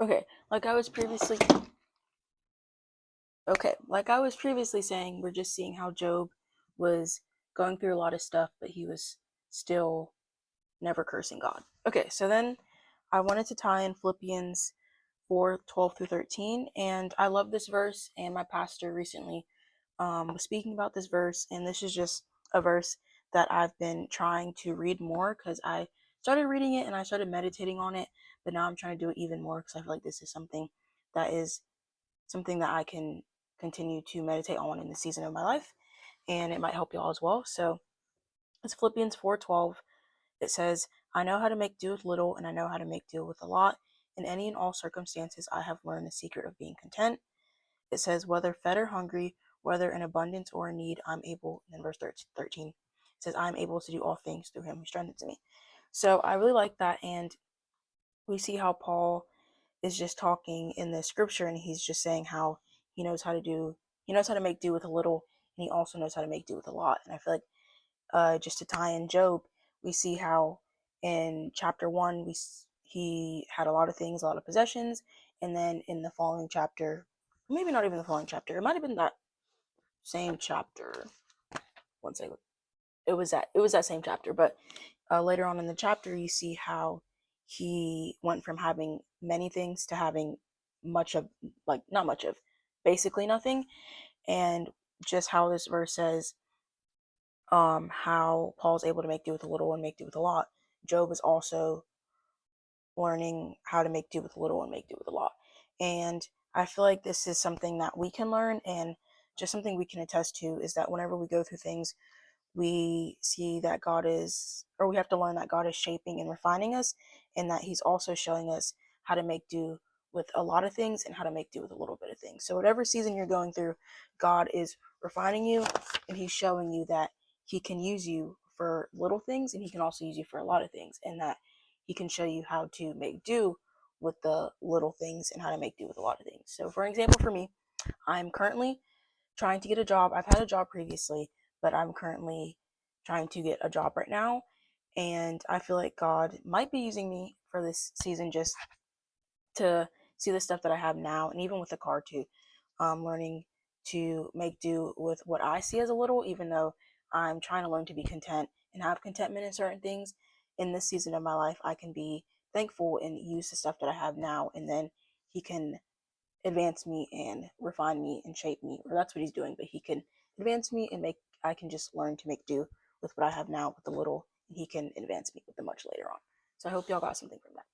Okay, like I was previously like I was previously saying, we're just seeing how Job was going through a lot of stuff, but he was still never cursing God. Okay, so then I wanted to tie in Philippians 4:12 through 13, and I love this verse, and my pastor recently was speaking about this verse, and this is just a verse that I've been trying to read more because I started reading it and I started meditating on it, but now I'm trying to do it even more because I feel like this is something that I can continue to meditate on in the season of my life, and it might help y'all as well. So it's Philippians 4:12. It says, I know how to make do with little, and I know how to make do with a lot. In any and all circumstances, I have learned the secret of being content. It says, whether fed or hungry, whether in abundance or in need, I'm able. And then verse 13 it says, I'm able to do all things through him who strengthens me. So I really like that. And we see how Paul is just talking in the scripture, and he's just saying how he knows how to make do with a little, and he also knows how to make do with a lot. And I feel like just to tie in Job, we see how in chapter 1 he had a lot of things, a lot of possessions, and then in the following chapter, maybe not even the following chapter, it might have been that same chapter. One second, it was that same chapter, but later on in the chapter, you see how he went from having many things to having much of, like, not much of, basically nothing. And just how this verse says, how Paul's able to make do with a little and make do with a lot. Job is also learning how to make do with a little and make do with a lot. And I feel like this is something that we can learn, and just something we can attest to is that whenever we go through things, we see that we have to learn that God is shaping and refining us, and that he's also showing us how to make do with a lot of things and how to make do with a little bit of things. So whatever season you're going through, God is refining you, and he's showing you that he can use you for little things, and he can also use you for a lot of things, and that he can show you how to make do with the little things and how to make do with a lot of things. So for example, for me, I'm currently trying to get a job. I've had a job previously, but I'm currently trying to get a job right now. And I feel like God might be using me for this season just to see the stuff that I have now, and even with the car too. Learning to make do with what I see as a little, even though I'm trying to learn to be content and have contentment in certain things. In this season of my life, I can be thankful and use the stuff that I have now, and then He can advance me and refine me and shape me, or that's what he's doing, but he can advance me and make I can just learn to make do with what I have now with the little, and he can advance me with the much later on. So I hope y'all got something from that.